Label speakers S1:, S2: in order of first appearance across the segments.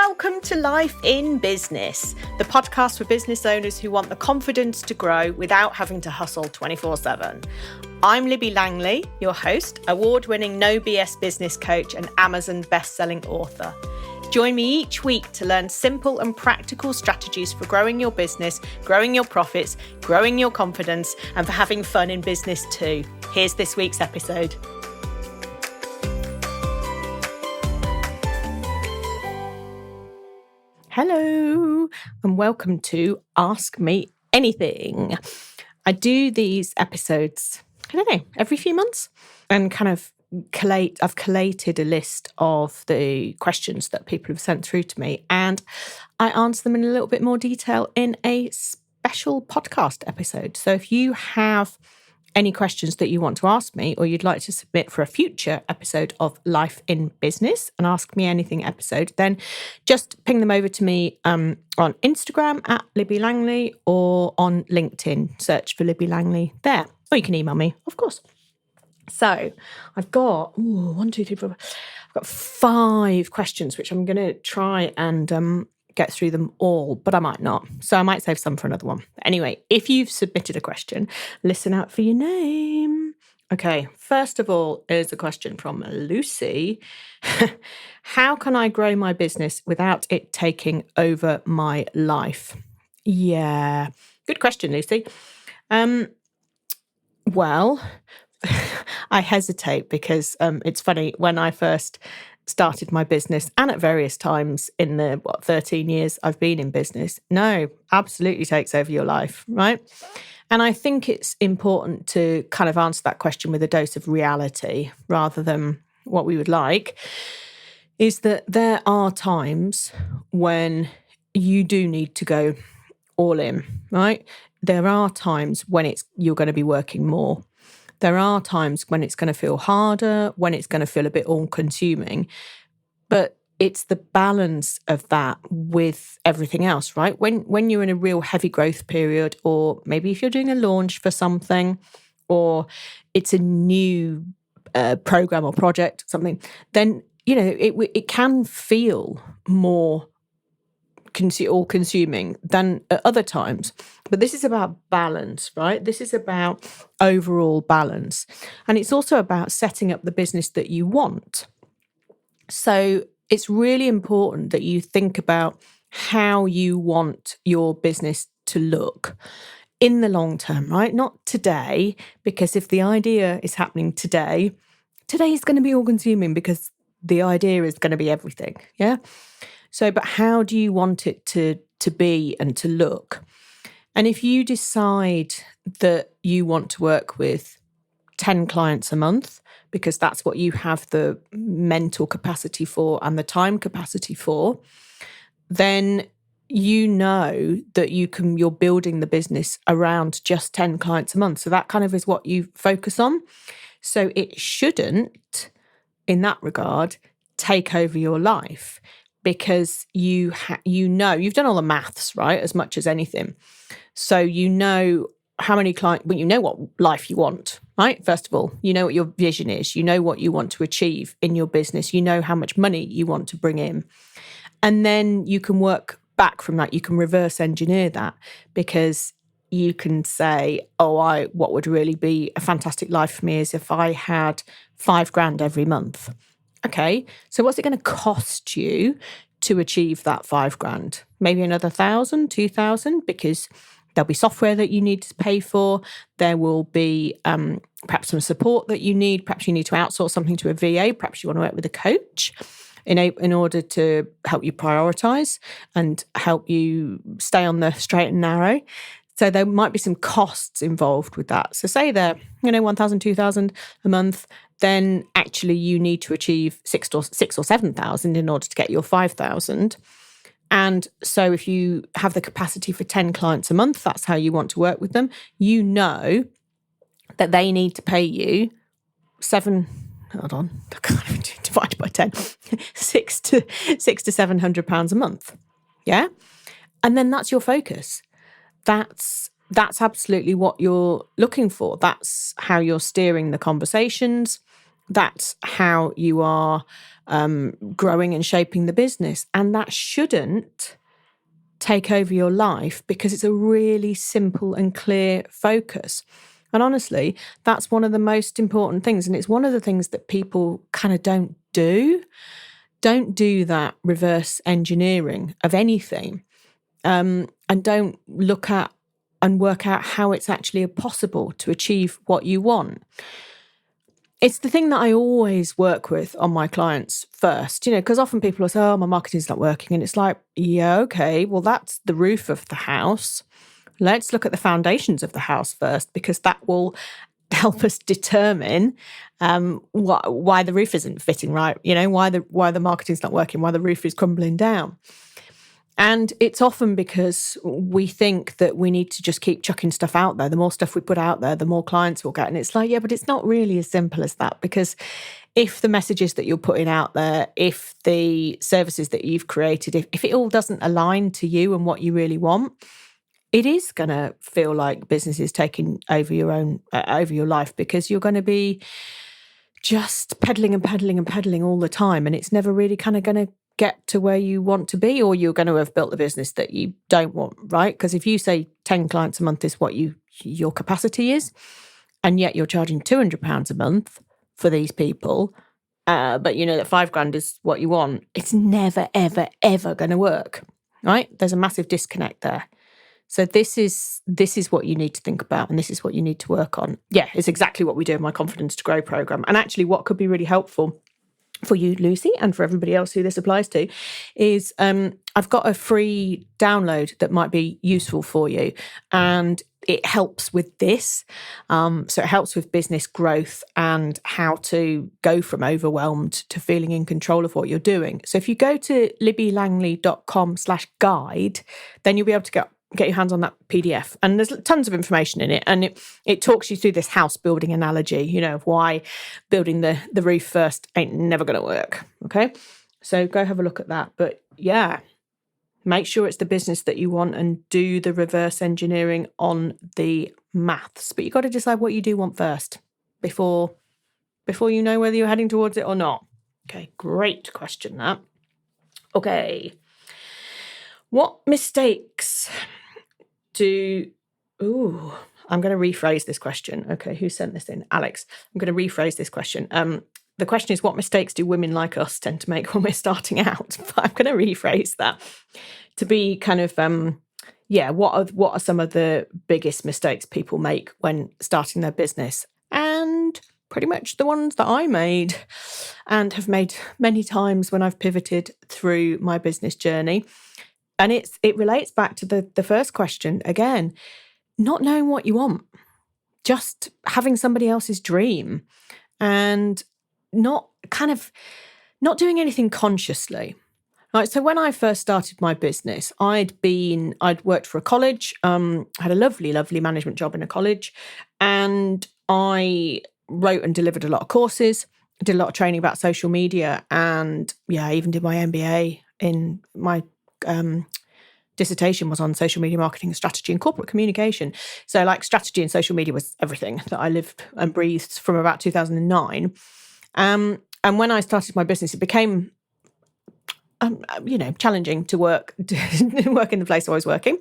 S1: Welcome to Life in Business, the podcast for business owners who want the confidence to grow without having to hustle 24/7. I'm Libby Langley, your host, award-winning no BS business coach and Amazon best-selling author. Join me each week to learn simple and practical strategies for growing your business, growing your profits, growing your confidence, and for having fun in business too. Here's this week's episode. Hello, and welcome to Ask Me Anything. I do these episodes, every few months, and I've collated a list of the questions that people have sent through to me, and I answer them in a little bit more detail in a special podcast episode. So if you have any questions that you want to ask me, or you'd like to submit for a future episode of Life in Business, an Ask Me Anything episode, then just ping them over to me on Instagram at Libby Langley, or on LinkedIn, search for Libby Langley there. Or you can email me, of course. So I've got, I've got 5 questions, which I'm going to try and get through them all, but I might not. So I might save some for another one. Anyway, if you've submitted a question, listen out for your name. Okay, first of all is a question from Lucy. How can I grow my business without it taking over my life? Yeah, good question, Lucy. Well, I hesitate because it's funny, when I first started my business, and at various times in the 13 years I've been in business, no, absolutely takes over your life, right? And I think it's important to kind of answer that question with a dose of reality rather than what we would like, is that there are times when you do need to go all in, right? There are times when you're going to be working more. There are times when it's going to feel harder, when it's going to feel a bit all-consuming, but it's the balance of that with everything else, right? When you're in a real heavy growth period, or maybe if you're doing a launch for something, or it's a new program or project, something, then it can feel more all-consuming than at other times. But this is about balance, right? This is about overall balance. And it's also about setting up the business that you want. So it's really important that you think about how you want your business to look in the long term, right? Not today, because if the idea is happening today is going to be all-consuming because the idea is going to be everything, yeah? So, but how do you want it to be and to look? And if you decide that you want to work with 10 clients a month, because that's what you have the mental capacity for and the time capacity for, then you know that you're building the business around just 10 clients a month. So that kind of is what you focus on. So it shouldn't, in that regard, take over your life. Because you've done all the maths, right, as much as anything. So you know how many clients, well, you know what life you want, right? First of all, you know what your vision is. You know what you want to achieve in your business. You know how much money you want to bring in. And then you can work back from that. You can reverse engineer that, because you can say, what would really be a fantastic life for me is if I had $5,000 every month. Okay, so what's it going to cost you to achieve that $5,000? Maybe another 1,000, 2,000, because there'll be software that you need to pay for. There will be perhaps some support that you need. Perhaps you need to outsource something to a VA. Perhaps you want to work with a coach in order to help you prioritize and help you stay on the straight and narrow. So there might be some costs involved with that. So say they're, 1,000, 2,000 a month, then actually you need to achieve 6,000 or 7,000 in order to get your 5,000. And so if you have the capacity for 10 clients a month, that's how you want to work with them. You know that they need to pay you divided by 10, six to £700 a month. Yeah. And then that's your focus. That's absolutely what you're looking for. That's how you're steering the conversations. That's how you are growing and shaping the business. And that shouldn't take over your life because it's a really simple and clear focus. And honestly, that's one of the most important things. And it's one of the things that people kind of don't do. Don't do that reverse engineering of anything, and don't look at and work out how it's actually possible to achieve what you want. It's the thing that I always work with on my clients first, because often people will say, oh, my marketing's not working. And it's like, yeah, okay, well, that's the roof of the house. Let's look at the foundations of the house first, because that will help us determine why the roof isn't fitting right, why the marketing's not working, why the roof is crumbling down. And it's often because we think that we need to just keep chucking stuff out there. The more stuff we put out there, the more clients we'll get. And it's like, yeah, but it's not really as simple as that, because if the messages that you're putting out there, if the services that you've created, if it all doesn't align to you and what you really want, it is going to feel like business is taking over over your life, because you're going to be just peddling and peddling and peddling all the time. And it's never really kind of going to get to where you want to be, or you're going to have built a business that you don't want, right? Because if you say 10 clients a month is what your capacity is, and yet you're charging £200 a month for these people, but you know that £5,000 is what you want, it's never, ever, ever going to work, right? There's a massive disconnect there. So this is what you need to think about, and this is what you need to work on. Yeah, it's exactly what we do in my Confidence to Grow program. And actually what could be really helpful for you, Lucy, and for everybody else who this applies to, is I've got a free download that might be useful for you. And it helps with this. So it helps with business growth and how to go from overwhelmed to feeling in control of what you're doing. So if you go to libbylangley.com/guide, then you'll be able to get your hands on that PDF. And there's tons of information in it. And it talks you through this house building analogy, of why building the roof first ain't never going to work. Okay. So go have a look at that. But yeah, make sure it's the business that you want and do the reverse engineering on the maths. But you've got to decide what you do want first before you know whether you're heading towards it or not. Okay. Great question, that. Okay. What mistakes I'm going to rephrase this question. Okay, who sent this in? Alex. I'm going to rephrase this question. The question is, what mistakes do women like us tend to make when we're starting out? But I'm going to rephrase that to be kind of, what are some of the biggest mistakes people make when starting their business? And pretty much the ones that I made and have made many times when I've pivoted through my business journey. And it relates back to the first question again, not knowing what you want, just having somebody else's dream, and not doing anything consciously. Right. So when I first started my business, I'd worked for a college, had a lovely, lovely management job in a college, and I wrote and delivered a lot of courses, did a lot of training about social media, and I even did my MBA in my dissertation was on social media marketing strategy and corporate communication. So like strategy and social media was everything that I lived and breathed from about 2009. And when I started my business, it became, challenging to work in the place I was working.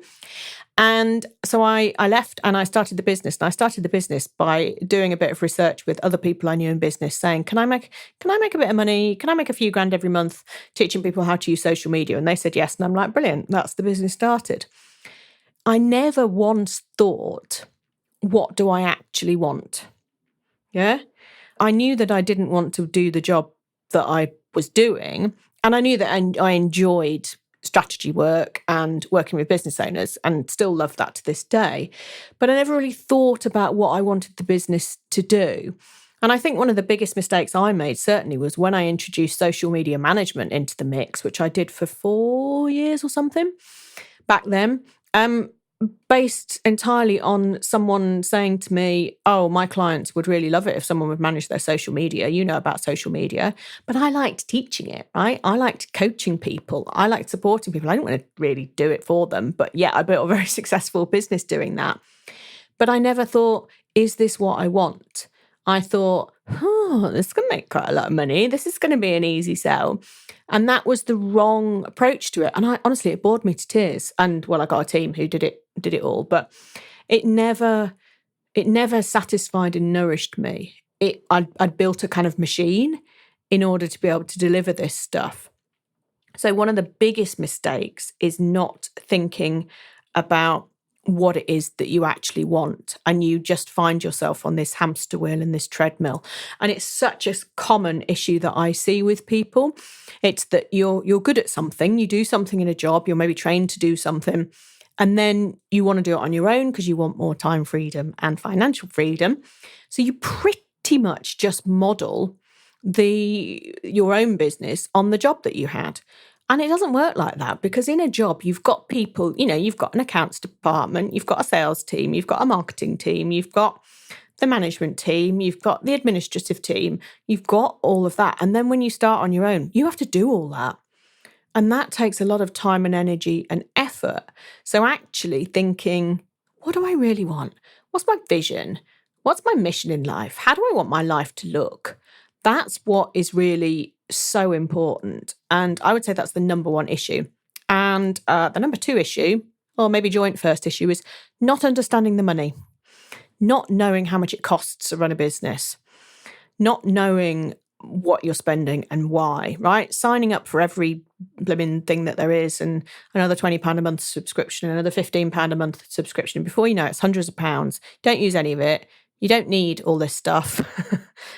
S1: And so I left and I started the business. And I started the business by doing a bit of research with other people I knew in business, saying, can I make a bit of money? Can I make a few grand every month teaching people how to use social media? And they said yes. And I'm like, brilliant. That's the business started. I never once thought, what do I actually want? Yeah. I knew that I didn't want to do the job that I was doing. And I knew that I enjoyed strategy work and working with business owners, and still love that to this day. But I never really thought about what I wanted the business to do. And I think one of the biggest mistakes I made certainly was when I introduced social media management into the mix, which I did for 4 years or something back then, based entirely on someone saying to me, oh, my clients would really love it if someone would manage their social media. You know about social media. But I liked teaching it, right? I liked coaching people. I liked supporting people. I didn't want to really do it for them. But yeah, I built a very successful business doing that. But I never thought, is this what I want? I thought, oh, this is going to make quite a lot of money. This is going to be an easy sell. And that was the wrong approach to it. And I honestly, it bored me to tears. And well, I got a team who did it all, but it never satisfied and nourished me. I'd built a kind of machine in order to be able to deliver this stuff. So one of the biggest mistakes is not thinking about what it is that you actually want, and you just find yourself on this hamster wheel and this treadmill. And it's such a common issue that I see with people. It's that you're good at something, you do something in a job, you're maybe trained to do something, and then you want to do it on your own because you want more time freedom and financial freedom. So you pretty much just model your own business on the job that you had. And it doesn't work like that, because in a job, you've got people, you've got an accounts department, you've got a sales team, you've got a marketing team, you've got the management team, you've got the administrative team, you've got all of that. And then when you start on your own, you have to do all that. And that takes a lot of time and energy and effort. So actually thinking, what do I really want? What's my vision? What's my mission in life? How do I want my life to look? That's what is really so important. And I would say that's the number one issue. And the number two issue, or maybe joint first issue, is not understanding the money, not knowing how much it costs to run a business, not knowing what you're spending and why, right? Signing up for every blooming thing that there is, and another £20 a month subscription, another £15 a month subscription. Before you know it, it's hundreds of pounds. Don't use any of it. You don't need all this stuff.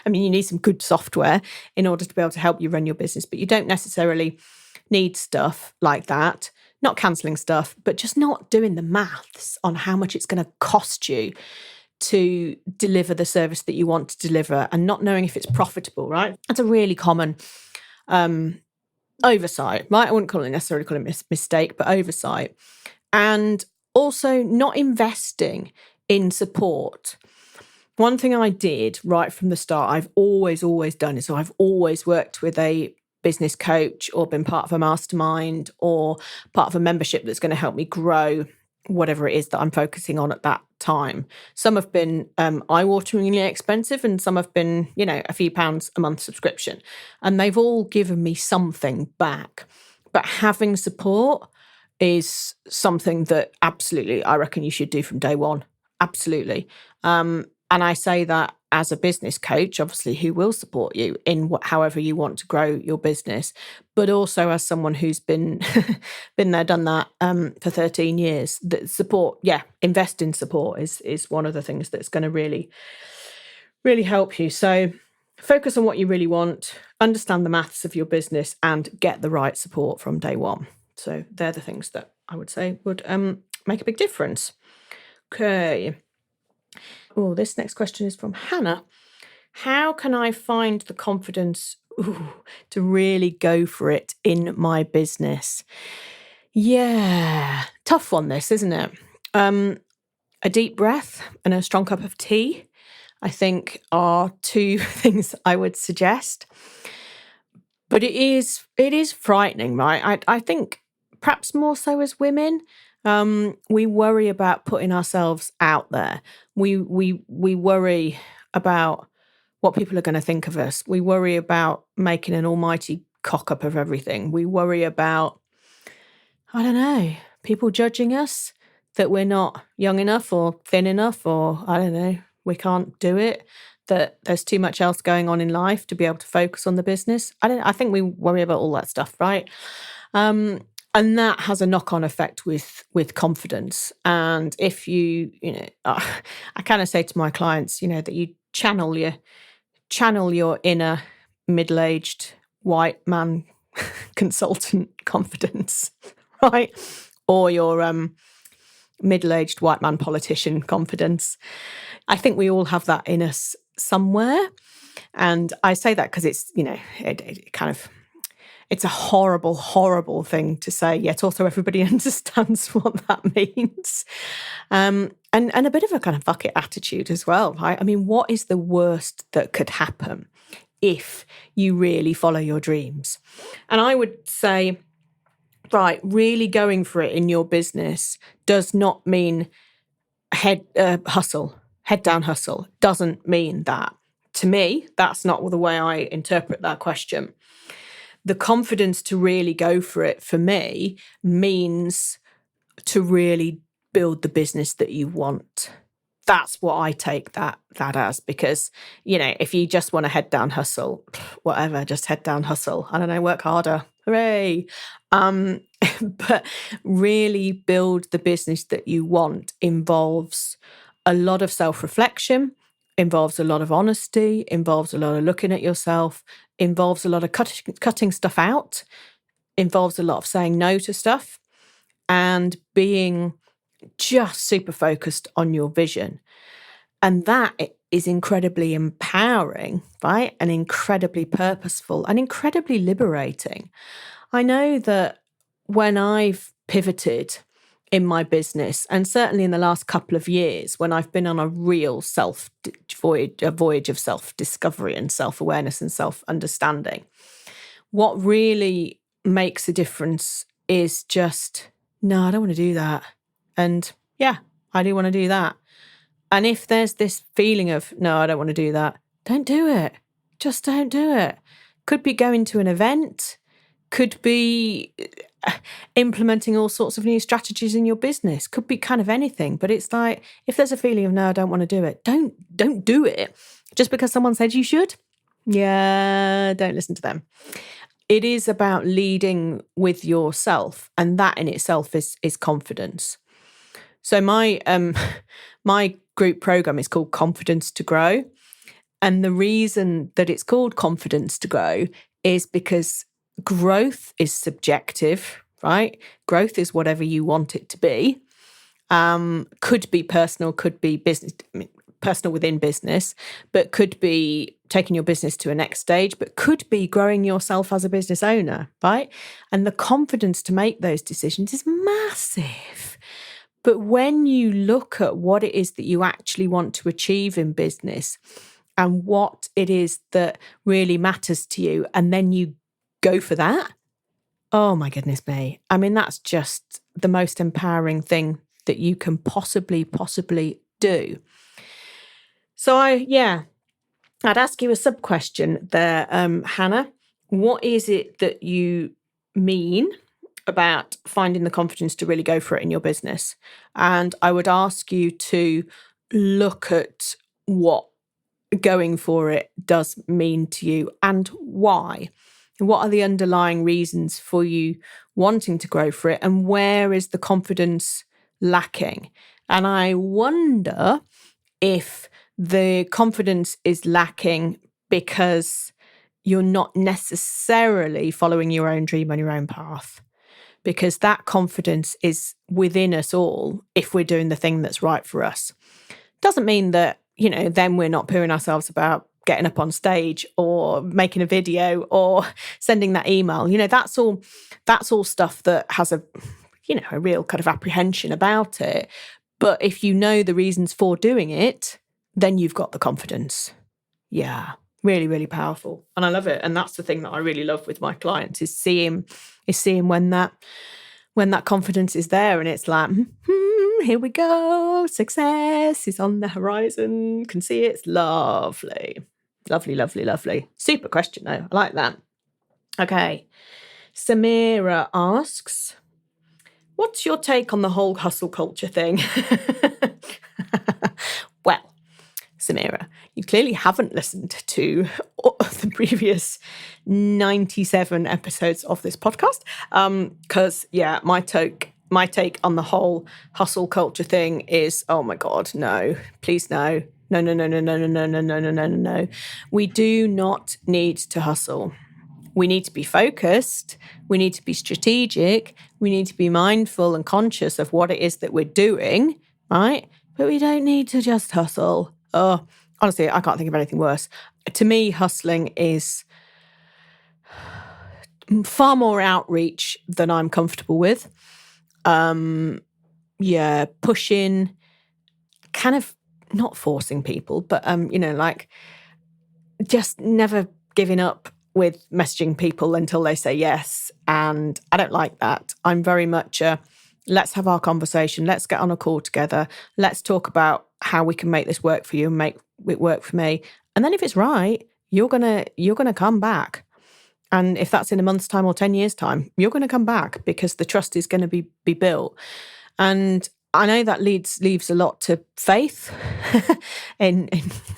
S1: I mean, you need some good software in order to be able to help you run your business, but you don't necessarily need stuff like that. Not cancelling stuff, but just not doing the maths on how much it's going to cost you to deliver the service that you want to deliver, and not knowing if it's profitable, right? That's a really common oversight, right? I wouldn't necessarily call it mistake, but oversight. And also not investing in support. One thing I did right from the start, I've always done, is so I've always worked with a business coach, or been part of a mastermind, or part of a membership that's going to help me grow whatever it is that I'm focusing on at that time. Some have been eye-wateringly expensive, and some have been, a few pounds a month subscription. And they've all given me something back. But having support is something that absolutely I reckon you should do from day one. Absolutely. And I say that as a business coach, obviously, who will support you in however you want to grow your business, but also as someone who's been there, done that for 13 years. That support, invest in support is one of the things that's going to really, really help you. So focus on what you really want, understand the maths of your business, and get the right support from day one. So they're the things that I would say would make a big difference. Okay. Oh, this next question is from Hannah. How can I find the confidence to really go for it in my business? Yeah, tough one this, isn't it? A deep breath and a strong cup of tea, I think, are two things I would suggest. But it is frightening, right? I think perhaps more so as women. We worry about putting ourselves out there. We worry about what people are going to think of us. We worry about making an almighty cock up of everything. We worry about, I don't know, people judging us, that we're not young enough or thin enough, or I don't know, we can't do it, that there's too much else going on in life to be able to focus on the business. I think we worry about all that stuff, right? And that has a knock-on effect with confidence. And if you I kind of say to my clients, that you channel your inner middle-aged white man consultant confidence, right? Or your middle-aged white man politician confidence. I think we all have that in us somewhere. And I say that because it's, it kind of, it's a horrible, horrible thing to say, yet also everybody understands what that means. And a bit of a kind of fuck it attitude as well, right? I mean, what is the worst that could happen if you really follow your dreams? And I would say, right, really going for it in your business does not mean head down hustle. Doesn't mean that. to me, that's not the way I interpret that question. The confidence to really go for it, for me, means to really build the business that you want. That's what I take that as, because, if you just want to head down hustle, whatever, just head down hustle. I don't know, work harder. Hooray. But really build the business that you want involves a lot of self-reflection, involves a lot of honesty, involves a lot of looking at yourself, involves a lot of cutting stuff out, involves a lot of saying no to stuff, and being just super focused on your vision. And that is incredibly empowering, right? And incredibly purposeful and incredibly liberating. I know that when I've pivoted in my business, and certainly in the last couple of years, when I've been on a real voyage of self-discovery and self-awareness and self-understanding, what really makes a difference is just, no, I don't want to do that. And yeah, I do want to do that. And if there's this feeling of, no, I don't want to do that, don't do it. Just don't do it. Could be going to an event, could be implementing all sorts of new strategies in your business, could be kind of anything. But it's like, if there's a feeling of, no, I don't want to do it, don't do it. Just because someone said you should, yeah, don't listen to them. It is about leading with yourself, and that in itself is confidence. So my group program is called Confidence to Grow. And the reason that it's called Confidence to Grow is because growth is subjective, right? Growth is whatever you want it to be. Could be personal, could be business, personal within business, but could be taking your business to a next stage, but could be growing yourself as a business owner, right? And the confidence to make those decisions is massive. But when you look at what it is that you actually want to achieve in business and what it is that really matters to you, and then you go for that, oh my goodness me. I mean, that's just the most empowering thing that you can possibly do. So I'd ask you a sub-question there, Hannah. What is it that you mean about finding the confidence to really go for it in your business? And I would ask you to look at what going for it does mean to you and why. What are the underlying reasons for you wanting to grow for it, and where is the confidence lacking? And I wonder if the confidence is lacking because you're not necessarily following your own dream on your own path, because that confidence is within us all if we're doing the thing that's right for us. Doesn't mean that, then we're not pooing ourselves about getting up on stage or making a video or sending that email. That's all stuff that has a real kind of apprehension about it. But if you know the reasons for doing it, then you've got the confidence. Yeah, really, really powerful. And I love it. And that's the thing that I really love with my clients is seeing when that confidence is there, and it's like, here we go. Success is on the horizon. Can see it. It's lovely. Lovely, lovely, lovely. Super question though. I like that. Okay. Samira asks, what's your take on the whole hustle culture thing? Well, Samira, you clearly haven't listened to the previous 97 episodes of this podcast. Because, my take on the whole hustle culture thing is, oh my God, no, please no. No. We do not need to hustle. We need to be focused. We need to be strategic. We need to be mindful and conscious of what it is that we're doing, right? But we don't need to just hustle. Oh, honestly, I can't think of anything worse. To me, hustling is far more outreach than I'm comfortable with. Pushing, kind of not forcing people, but, just never giving up with messaging people until they say yes. And I don't like that. I'm very much let's have our conversation. Let's get on a call together. Let's talk about how we can make this work for you and make it work for me. And then if it's right, you're gonna come back. And if that's in a month's time or 10 years' time, you're going to come back because the trust is going to be built. And I know that leaves a lot to faith in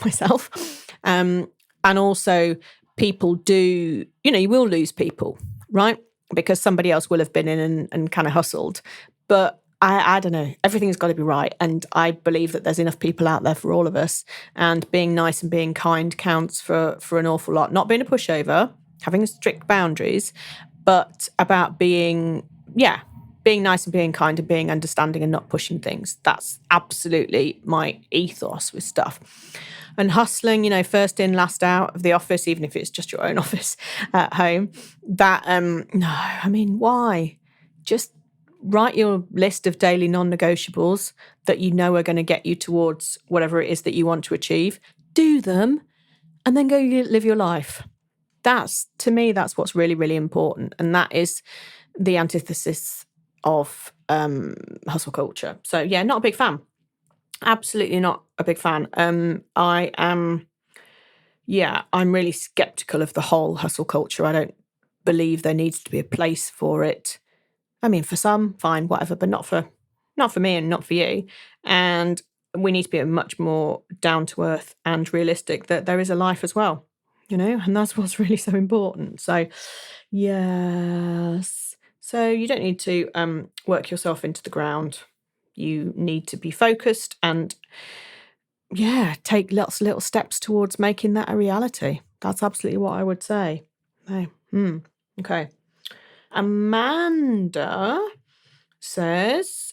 S1: myself. And also people do, you will lose people, right? Because somebody else will have been in and kind of hustled. But I don't know, everything's got to be right. And I believe that there's enough people out there for all of us. And being nice and being kind counts for an awful lot. Not being a pushover, having strict boundaries, but about being nice and being kind and being understanding and not pushing things. That's absolutely my ethos with stuff. And hustling, first in, last out of the office, even if it's just your own office at home, that, no, I mean, why? Just write your list of daily non-negotiables that you know are going to get you towards whatever it is that you want to achieve. Do them and then go live your life. To me, that's what's really, really important. And that is the antithesis of hustle culture. So, yeah, not a big fan. Absolutely not a big fan. I'm really skeptical of the whole hustle culture. I don't believe there needs to be a place for it. I mean, for some, fine, whatever, but not for me and not for you. And we need to be much more down to earth and realistic that there is a life as well, and that's what's really so important. So, yes. So you don't need to work yourself into the ground. You need to be focused and, take lots of little steps towards making that a reality. That's absolutely what I would say. Okay. Amanda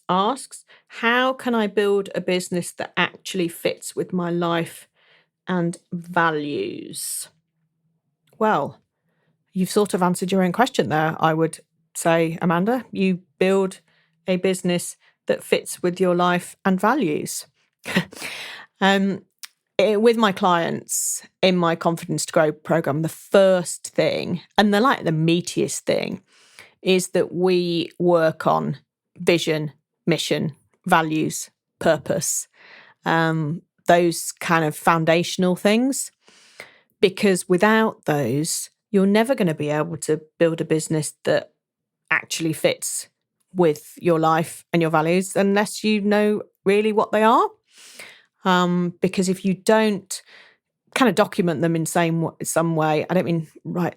S1: asks, how can I build a business that actually fits with my life and values? Well, you've sort of answered your own question there, I would say, Amanda. You build a business that fits with your life and values. With my clients in my Confidence to Grow program, the first thing, and the meatiest thing, is that we work on vision, mission, values, purpose, those kind of foundational things. Because without those, you're never going to be able to build a business that actually fits with your life and your values unless you know really what they are. Because if you don't kind of document them in some way, I don't mean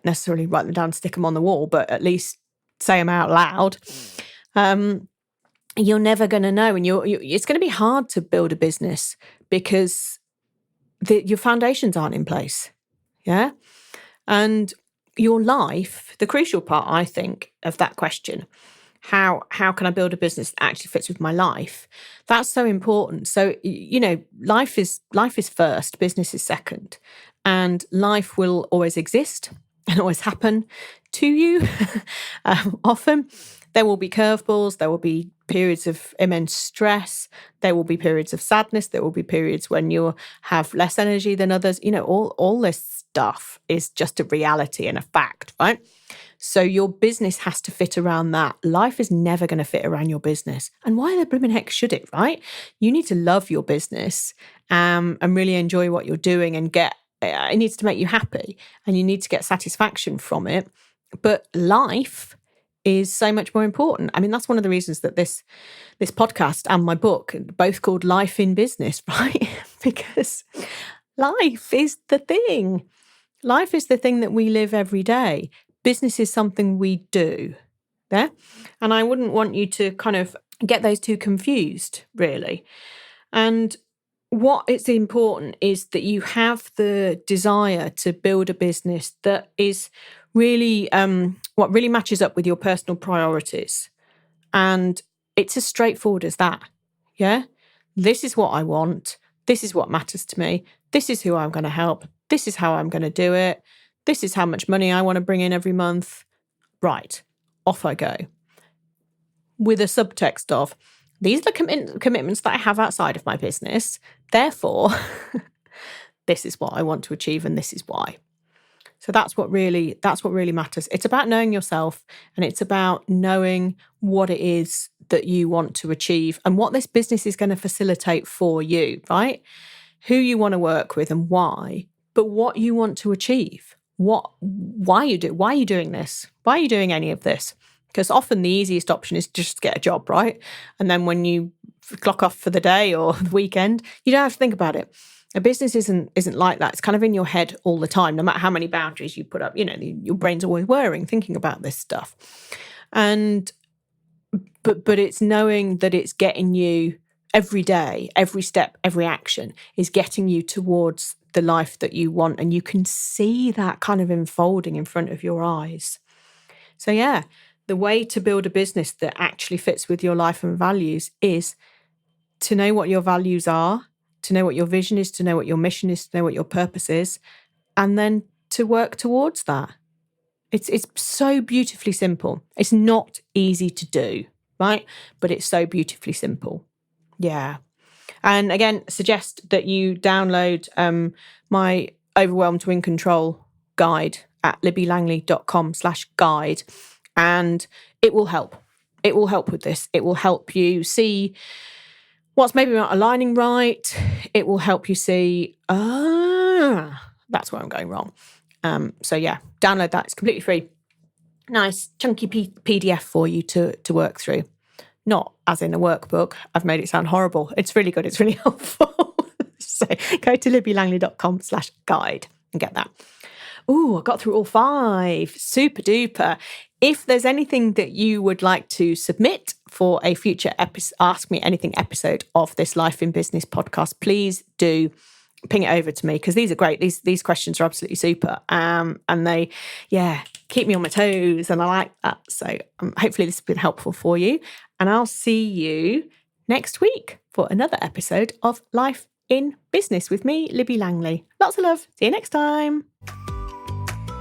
S1: necessarily write them down, stick them on the wall, but at least say them out loud, you're never going to know. And it's going to be hard to build a business because your foundations aren't in place. Yeah. And your life, the crucial part, I think, of that question, how can I build a business that actually fits with my life? That's so important. So, life is first, business is second. And life will always exist and always happen to you. Often there will be curveballs, there will be periods of immense stress, there will be periods of sadness, there will be periods when you have less energy than others. All this stuff is just a reality and a fact, right? So your business has to fit around that. Life is never going to fit around your business. And why the blooming heck should it, right? You need to love your business and really enjoy what you're doing and it needs to make you happy and you need to get satisfaction from it. But life is so much more important. I mean, that's one of the reasons that this podcast and my book, both called Life in Business, right? Because life is the thing. Life is the thing that we live every day. Business is something we do. Yeah? And I wouldn't want you to kind of get those two confused, really. And what is important is that you have the desire to build a business that is really what really matches up with your personal priorities. And it's as straightforward as that. Yeah? This is what I want. This is what matters to me. This is who I'm going to help. This is how I'm going to do it. This is how much money I want to bring in every month. Right, off I go. With a subtext of, these are the commitments that I have outside of my business. Therefore, this is what I want to achieve and this is why. So that's what really matters. It's about knowing yourself and it's about knowing what it is that you want to achieve and what this business is going to facilitate for you, right? Who you want to work with and why. but what you want to achieve. Why are you doing this? Why are you doing any of this? Because often the easiest option is just get a job, right? And then when you clock off for the day or the weekend, you don't have to think about it. A business isn't like that. It's kind of in your head all the time, no matter how many boundaries you put up. Your brain's always whirring, thinking about this stuff. But it's knowing that it's getting you every day, every step, every action is getting you towards the life that you want. And you can see that kind of unfolding in front of your eyes. So yeah, the way to build a business that actually fits with your life and values is to know what your values are, to know what your vision is, to know what your mission is, to know what your purpose is, and then to work towards that. It's so beautifully simple. It's not easy to do, right? But it's so beautifully simple. Yeah. And again, suggest that you download my Overwhelmed to In Control guide at libbylangley.com/guide, and it will help. It will help with this. It will help you see what's maybe not aligning right. It will help you see, that's where I'm going wrong. So yeah, download that. It's completely free. Nice chunky PDF for you to work through. Not as in a workbook. I've made it sound horrible. It's really good. It's really helpful. So go to libbylangley.com/guide and get that. Ooh, I got through all 5. Super duper. If there's anything that you would like to submit for a future Ask Me Anything episode of this Life in Business podcast, please do ping it over to me, because these are great. These questions are absolutely super. And they, keep me on my toes, and I like that. So hopefully this has been helpful for you. And I'll see you next week for another episode of Life in Business with me, Libby Langley. Lots of love. See you next time.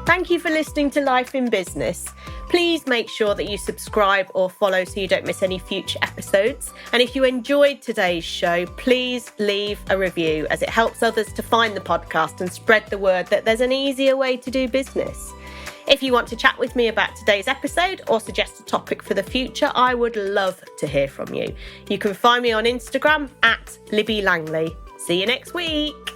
S1: Thank you for listening to Life in Business. Please make sure that you subscribe or follow so you don't miss any future episodes. And if you enjoyed today's show, please leave a review, as it helps others to find the podcast and spread the word that there's an easier way to do business. If you want to chat with me about today's episode or suggest a topic for the future, I would love to hear from you. You can find me on Instagram at Libby Langley. See you next week.